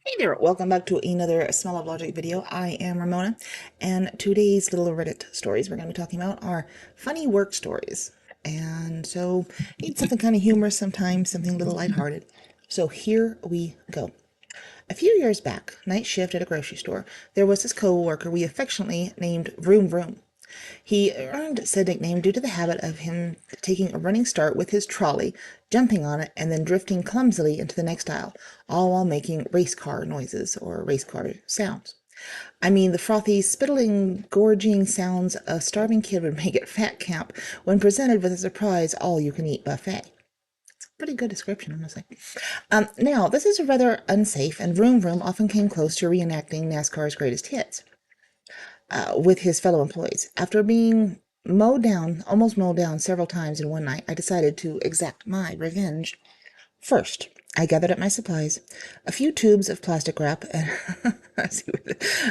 Hey there, welcome back to another Smell of Logic video. I am Ramona, and today's little Reddit stories we're going to be talking about are funny work stories. And so, need something kind of humorous sometimes, something a little lighthearted. So here we go. A few years back, night shift at a grocery store, there was this co-worker we affectionately named Vroom Vroom. He earned said nickname due to the habit of him taking a running start with his trolley, jumping on it, and then drifting clumsily into the next aisle, all while making race car noises or race car sounds. I mean, the frothy, spittling, gorging sounds a starving kid would make at fat camp when presented with a surprise all-you-can-eat buffet. Pretty good description, honestly. Now, this is rather unsafe, and Vroom Vroom often came close to reenacting NASCAR's greatest hits with his fellow employees. After being almost mowed down several times in one night, I decided to exact my revenge. First, I gathered up my supplies, a few tubes of plastic wrap, and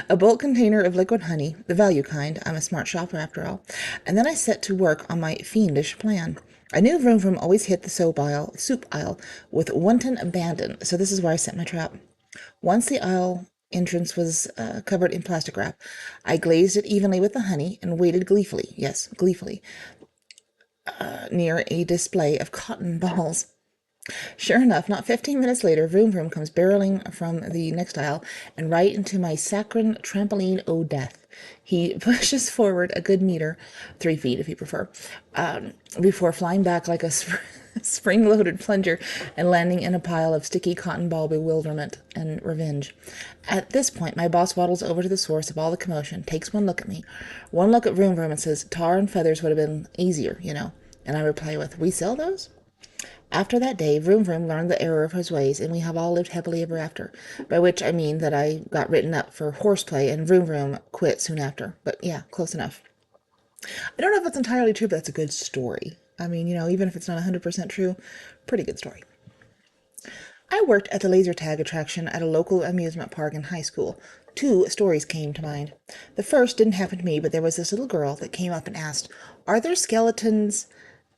a bulk container of liquid honey, the value kind. I'm a smart shopper after all. And then I set to work on my fiendish plan. I knew Vroom Vroom always hit the soup aisle with wanton abandon, so this is where I set my trap. Once the aisle entrance was covered in plastic wrap, I glazed it evenly with the honey and waited gleefully, yes, gleefully, near a display of cotton balls. Sure enough, not 15 minutes later, Vroom Vroom comes barreling from the next aisle and right into my saccharine trampoline o' death. He pushes forward a good meter, 3 feet if you prefer, before flying back like a spring-loaded plunger and landing in a pile of sticky cotton ball bewilderment and revenge. At this point, my boss waddles over to the source of all the commotion, takes one look at me, one look at Vroom Vroom, and says, "Tar and feathers would have been easier, you know." And I reply with, "We sell those?" After that day, Vroom Vroom learned the error of his ways, and we have all lived happily ever after, by which I mean that I got written up for horseplay and Vroom Vroom quit soon after. But yeah, close enough. I don't know if that's entirely true, but that's a good story. I mean, even if it's not 100% true, pretty good story. I worked at the laser tag attraction at a local amusement park in high school. Two stories came to mind. The first didn't happen to me, but there was this little girl that came up and asked, "Are there skeletons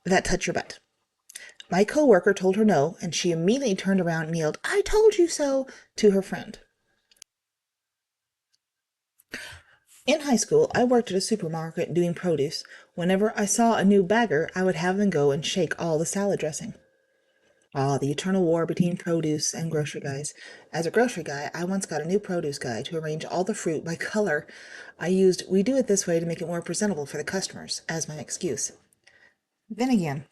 that touch your butt?" My coworker told her no, and she immediately turned around and yelled, "I told you so," to her friend. In high school, I worked at a supermarket doing produce. Whenever I saw a new bagger, I would have them go and shake all the salad dressing. Ah, the eternal war between produce and grocery guys. As a grocery guy, I once got a new produce guy to arrange all the fruit by color. I used "we do it this way to make it more presentable for the customers" as my excuse. Then again,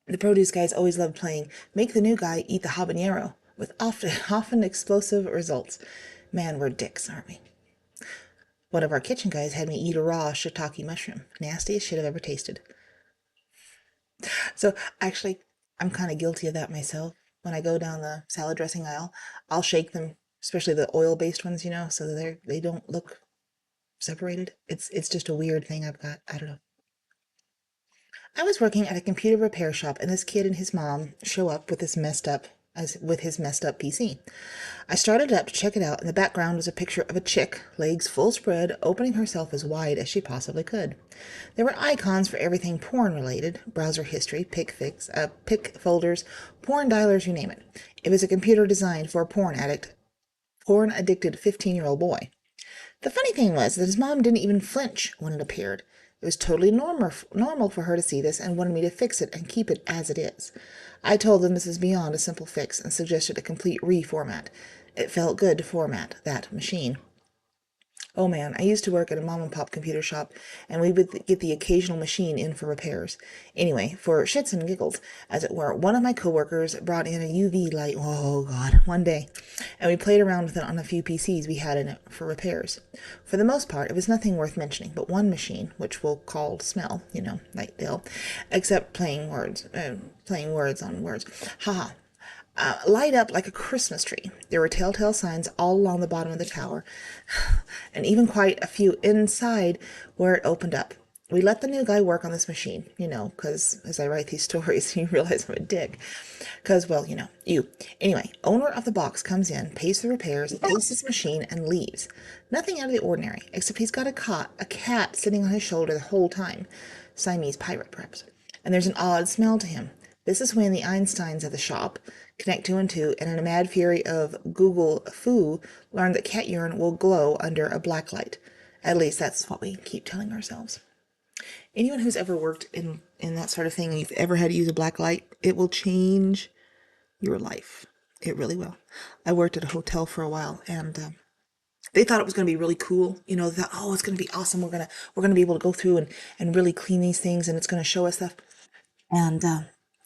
the produce guys always loved playing "make the new guy eat the habanero," with often explosive results. Man, we're dicks, aren't we? One of our kitchen guys had me eat a raw shiitake mushroom. Nastiest shit I've ever tasted. So actually, I'm kind of guilty of that myself. When I go down the salad dressing aisle, I'll shake them, especially the oil-based ones, so that they don't look separated. It's just a weird thing I've got. I don't know. I was working at a computer repair shop, and this kid and his mom show up with his messed up PC. I started up to check it out, and the background was a picture of a chick, legs full spread, opening herself as wide as she possibly could. There were icons for everything porn related: browser history, pic folders, porn dialers, you name it. It was a computer designed for a porn addicted 15-year-old boy. The funny thing was that his mom didn't even flinch when it appeared. It was totally normal for her to see this and wanted me to fix it and keep it as it is. I told them this is beyond a simple fix and suggested a complete reformat. It felt good to format that machine. Oh man, I used to work at a mom and pop computer shop, and we would get the occasional machine in for repairs. Anyway, for shits and giggles, as it were, one of my coworkers brought in a UV light, oh god, one day, and we played around with it on a few PCs we had in it for repairs. For the most part, it was nothing worth mentioning, but one machine, which we'll call Smell, like Bill, except playing words on words. Haha. Light up like a Christmas tree. There were telltale signs all along the bottom of the tower, and even quite a few inside where it opened up. We let the new guy work on this machine, because as I write these stories, you realize I'm a dick. Because, well, you. Anyway, owner of the box comes in, pays the repairs, takes his machine, and leaves. Nothing out of the ordinary, except he's got a cat sitting on his shoulder the whole time. Siamese pirate, perhaps. And there's an odd smell to him. This is when the Einsteins of the shop connect two and two, and in a mad fury of Google foo, learn that cat urine will glow under a black light. At least that's what we keep telling ourselves. Anyone who's ever worked in that sort of thing, and you've ever had to use a black light, it will change your life. It really will. I worked at a hotel for a while, and they thought it was going to be really cool. You know, that, oh, it's going to be awesome. We're gonna be able to go through and really clean these things, and it's going to show us stuff. And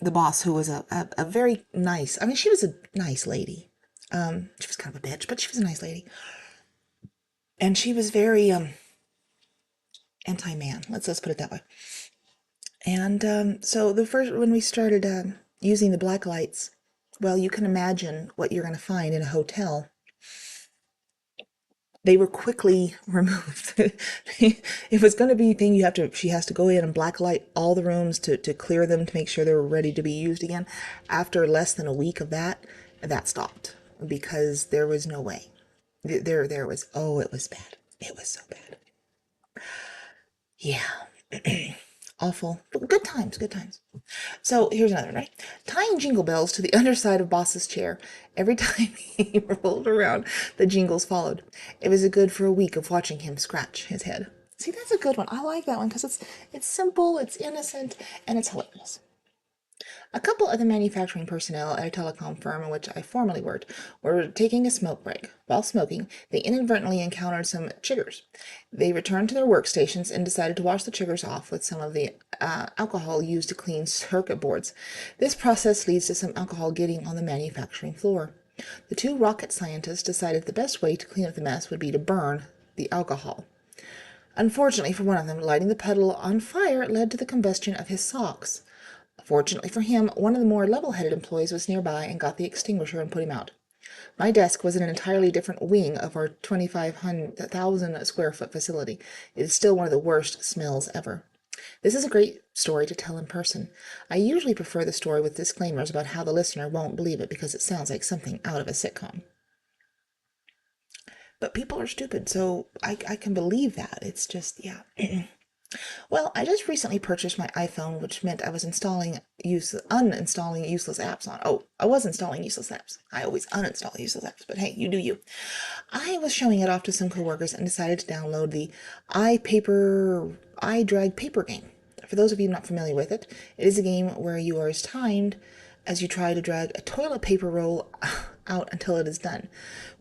the boss, who was a very nice, I mean, she was a nice lady. She was kind of a bitch, but she was a nice lady. And she was very anti-man. Let's put it that way. And so when we started using the black lights, well, you can imagine what you're going to find in a hotel. They were quickly removed. It was going to be a thing she has to go in and blacklight all the rooms to clear them to make sure they were ready to be used again. After less than a week of that stopped because there was no way. There was, oh, it was bad. It was so bad. Yeah. Awful. Good times, good times. So here's another one, right? Tying jingle bells to the underside of Boss's chair. Every time he rolled around, the jingles followed. It was good for a week of watching him scratch his head. See, that's a good one. I like that one because it's simple, it's innocent, and it's hilarious. A couple of the manufacturing personnel at a telecom firm in which I formerly worked were taking a smoke break. While smoking, they inadvertently encountered some chiggers. They returned to their workstations and decided to wash the chiggers off with some of the alcohol used to clean circuit boards. This process leads to some alcohol getting on the manufacturing floor. The two rocket scientists decided the best way to clean up the mess would be to burn the alcohol. Unfortunately for one of them, lighting the puddle on fire led to the combustion of his socks. Fortunately for him, one of the more level-headed employees was nearby and got the extinguisher and put him out. My desk was in an entirely different wing of our 25,000 square foot facility. It is still one of the worst smells ever. This is a great story to tell in person. I usually prefer the story with disclaimers about how the listener won't believe it because it sounds like something out of a sitcom. But people are stupid, so I can believe that. It's just, yeah. Well, I just recently purchased my iPhone, which meant I was uninstalling useless apps on. Oh, I was installing useless apps. I always uninstall useless apps, but hey, you do you. I was showing it off to some coworkers and decided to download the iDrag Paper game. For those of you not familiar with it, it is a game where you are as timed as you try to drag a toilet paper roll out until it is done.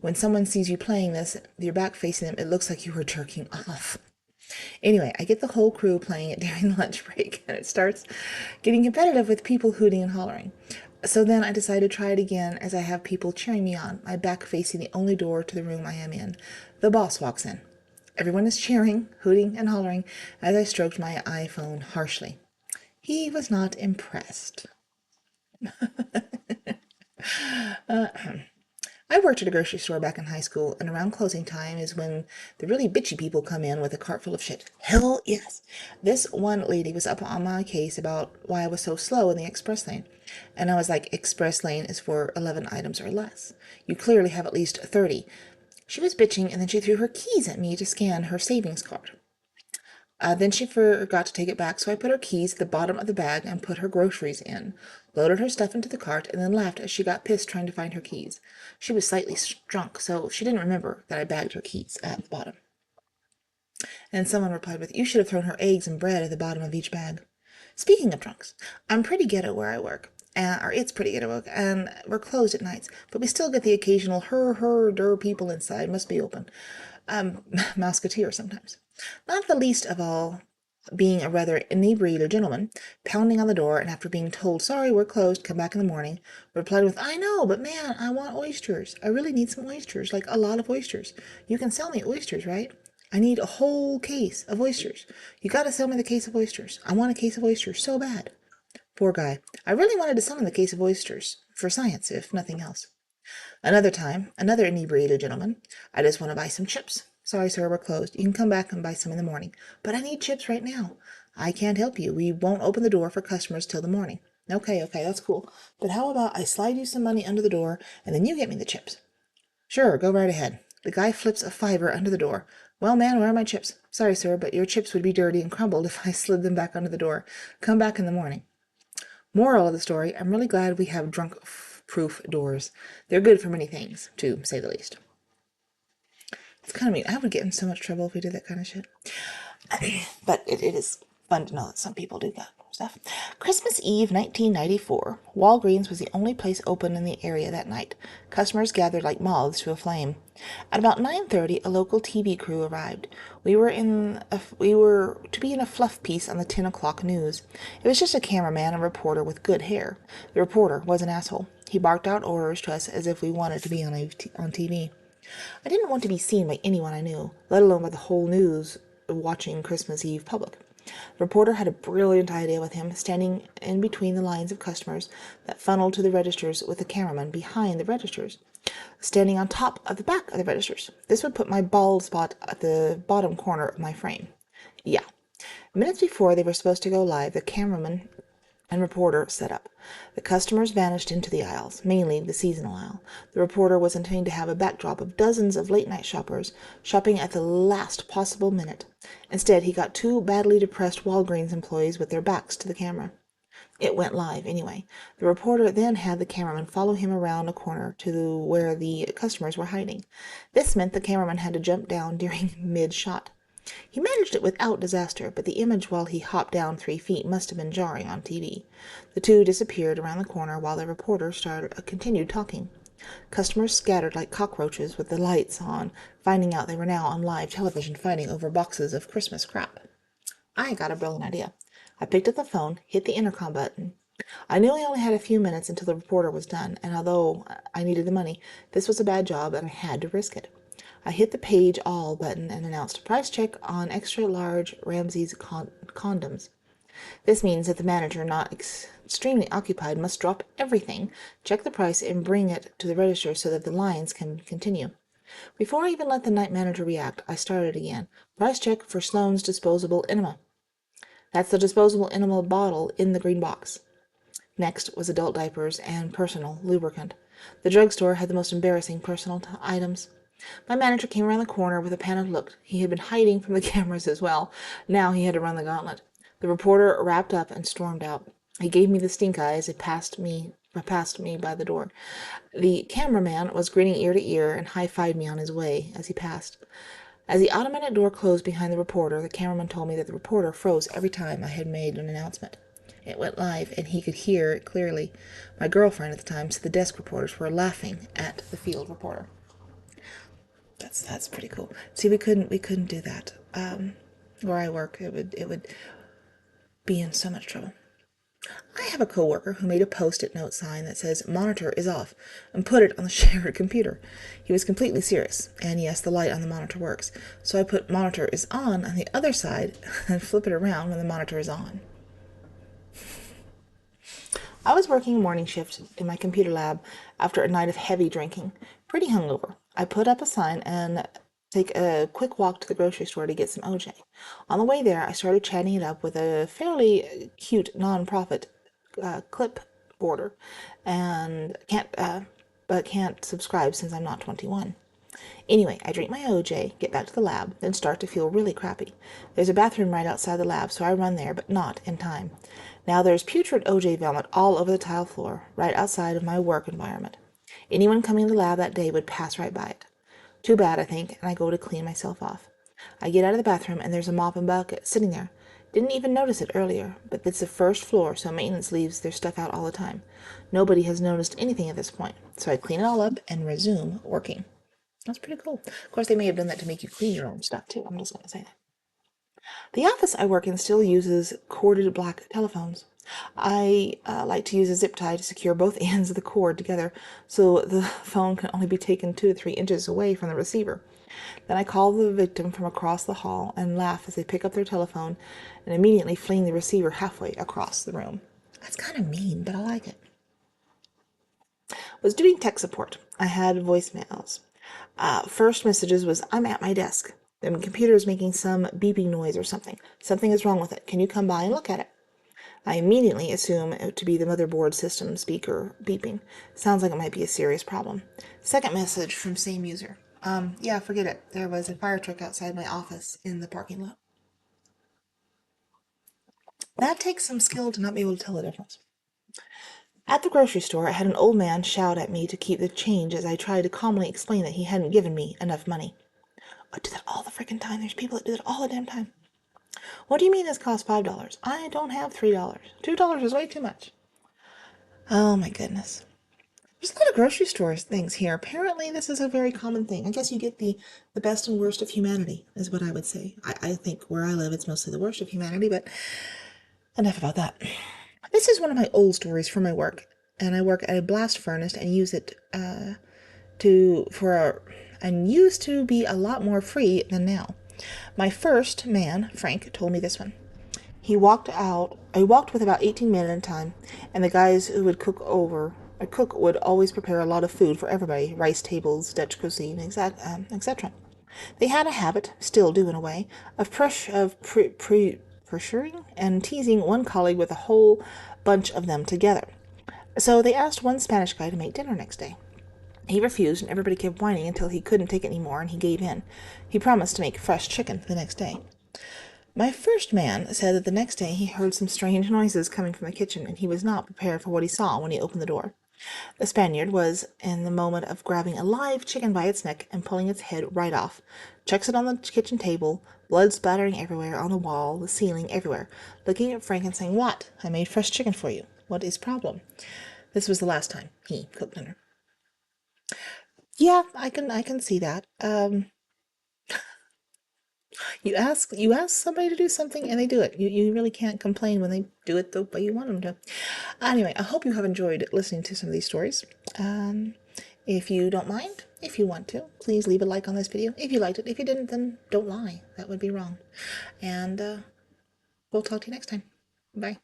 When someone sees you playing this, your back facing them, it looks like you were jerking off. Anyway, I get the whole crew playing it during the lunch break, and it starts getting competitive with people hooting and hollering. So then I decide to try it again as I have people cheering me on, my back facing the only door to the room I am in. The boss walks in. Everyone is cheering, hooting, and hollering as I stroked my iPhone harshly. He was not impressed. I worked at a grocery store back in high school, and around closing time is when the really bitchy people come in with a cart full of shit. Hell yes. This one lady was up on my case about why I was so slow in the express lane. And I was like, express lane is for 11 items or less. You clearly have at least 30. She was bitching, and then she threw her keys at me to scan her savings card. Then she forgot to take it back, so I put her keys at the bottom of the bag and put her groceries in, loaded her stuff into the cart, and then laughed as she got pissed trying to find her keys. She was slightly drunk, so she didn't remember that I bagged her keys at the bottom. And someone replied with, "You should have thrown her eggs and bread at the bottom of each bag." Speaking of drunks, I'm pretty ghetto where I work. Or it's pretty ghetto work, and we're closed at nights, but we still get the occasional der people inside, must be open. Musketeer sometimes. Not the least of all being a rather inebriated gentleman, pounding on the door, and after being told, "Sorry, we're closed, come back in the morning," replied with, "I know, but man, I want oysters. I really need some oysters, like a lot of oysters. You can sell me oysters, right? I need a whole case of oysters. You gotta sell me the case of oysters. I want a case of oysters so bad." Poor guy. I really wanted to sell him the case of oysters, for science, if nothing else. Another time, another inebriated gentleman. "I just want to buy some chips. Sorry, sir, we're closed. You can come back and buy some in the morning." "But I need chips right now." "I can't help you. We won't open the door for customers till the morning." Okay, that's cool. But how about I slide you some money under the door, and then you get me the chips?" "Sure, go right ahead." The guy flips a fiver under the door. "Well, man, where are my chips?" "Sorry, sir, but your chips would be dirty and crumbled if I slid them back under the door. Come back in the morning." Moral of the story, I'm really glad we have drunk-proof doors. They're good for many things, to say the least. It's kind of mean. I would get in so much trouble if we did that kind of shit. But it is fun to know that some people do that stuff. Christmas Eve 1994. Walgreens was the only place open in the area that night. Customers gathered like moths to a flame. At about 9:30, a local TV crew arrived. We were to be in a fluff piece on the 10 o'clock news. It was just a cameraman and reporter with good hair. The reporter was an asshole. He barked out orders to us as if we wanted to be on TV. I didn't want to be seen by anyone I knew, let alone by the whole news watching Christmas Eve public. The reporter had a brilliant idea with him, standing in between the lines of customers that funneled to the registers with the cameraman behind the registers, standing on top of the back of the registers. This would put my bald spot at the bottom corner of my frame. Yeah. Minutes before they were supposed to go live, the cameraman and reporter set up. The customers vanished into the aisles, mainly the seasonal aisle. The reporter was intending to have a backdrop of dozens of late-night shoppers shopping at the last possible minute. Instead, he got two badly depressed Walgreens employees with their backs to the camera. It went live, anyway. The reporter then had the cameraman follow him around a corner to where the customers were hiding. This meant the cameraman had to jump down during mid-shot. He managed it without disaster, but the image while he hopped down 3 feet must have been jarring on TV. The two disappeared around the corner while the reporter continued talking. Customers scattered like cockroaches with the lights on, finding out they were now on live television fighting over boxes of Christmas crap. I got a brilliant idea. I picked up the phone, hit the intercom button. I knew I only had a few minutes until the reporter was done, and although I needed the money, this was a bad job and I had to risk it. I hit the page all button and announced price check on extra large Ramsey's condoms. This means that the manager, not extremely occupied, must drop everything, check the price, and bring it to the register so that the lines can continue. Before I even let the night manager react, I started again. Price check for Sloan's disposable enema. That's the disposable enema bottle in the green box. Next was adult diapers and personal lubricant. The drugstore had the most embarrassing personal items. My manager came around the corner with a panicked look. He had been hiding from the cameras as well. Now he had to run the gauntlet. The reporter wrapped up and stormed out. He gave me the stink eye as he passed me by the door. The cameraman was grinning ear to ear and high-fived me on his way as he passed. As the automatic door closed behind the reporter, the cameraman told me that the reporter froze every time I had made an announcement. It went live, and he could hear it clearly. My girlfriend at the time said the desk reporters were laughing at the field reporter. That's pretty cool. See, we couldn't do that. Where I work, it would be in so much trouble. I have a coworker who made a post-it note sign that says "Monitor is off" and put it on the shared computer. He was completely serious, and yes, the light on the monitor works. So I put "Monitor is on" the other side and flip it around when the monitor is on. I was working a morning shift in my computer lab after a night of heavy drinking, pretty hungover. I put up a sign and take a quick walk to the grocery store to get some OJ. On the way there, I started chatting it up with a fairly cute non-profit clipboarder, and can't subscribe since I'm not 21. Anyway, I drink my OJ, get back to the lab, then start to feel really crappy. There's a bathroom right outside the lab, so I run there, but not in time. Now there's putrid OJ vomit all over the tile floor, right outside of my work environment. Anyone coming to the lab that day would pass right by it. Too bad, I think, and I go to clean myself off. I get out of the bathroom, and there's a mop and bucket sitting there. Didn't even notice it earlier, but it's the first floor, so maintenance leaves their stuff out all the time. Nobody has noticed anything at this point, so I clean it all up and resume working. That's pretty cool. Of course, they may have done that to make you clean your own stuff, too. I'm just going to say that. The office I work in still uses corded black telephones. I like to use a zip tie to secure both ends of the cord together so the phone can only be taken 2 to 3 inches away from the receiver. Then I call the victim from across the hall and laugh as they pick up their telephone and immediately fling the receiver halfway across the room. That's kind of mean, but I like it. Was doing tech support. I had voicemails. First messages was, "I'm at my desk. The computer is making some beeping noise or something. Something is wrong with it. Can you come by and look at it?" I immediately assume it to be the motherboard system speaker beeping. Sounds like it might be a serious problem. Second message from same user. Yeah, forget it. There was a fire truck outside my office in the parking lot. That takes some skill to not be able to tell the difference. At the grocery store, I had an old man shout at me to keep the change as I tried to calmly explain that he hadn't given me enough money. I do that all the freaking time. There's people that do that all the damn time. What do you mean this costs $5? I don't have $3. $2 is way too much. Oh my goodness. There's a lot of grocery store things here. Apparently, this is a very common thing. I guess you get the best and worst of humanity, is what I would say. I think where I live, it's mostly the worst of humanity, but enough about that. This is one of my old stories from my work, and I work at a blast furnace and use it and used to be a lot more free than now. My first man, Frank, told me this one. I walked with about 18 men at a time, and the guys who would cook would always prepare a lot of food for everybody, rice tables, Dutch cuisine, etc. They had a habit, still do in a way, of pressuring and teasing one colleague with a whole bunch of them together. So they asked one Spanish guy to make dinner next day. He refused, and everybody kept whining until he couldn't take it any more, and he gave in. He promised to make fresh chicken the next day. My first man said that the next day he heard some strange noises coming from the kitchen, and he was not prepared for what he saw when he opened the door. The Spaniard was in the moment of grabbing a live chicken by its neck and pulling its head right off. Chucks it on the kitchen table, blood splattering everywhere, on the wall, the ceiling, everywhere. Looking at Frank and saying, "What? I made fresh chicken for you. What is problem?" This was the last time he cooked dinner. Yeah, I can see that. You ask somebody to do something and they do it. You really can't complain when they do it the way you want them to. Anyway, I hope you have enjoyed listening to some of these stories. If you don't mind, if you want to, please leave a like on this video. If you liked it, if you didn't, then don't lie. That would be wrong. And we'll talk to you next time. Bye.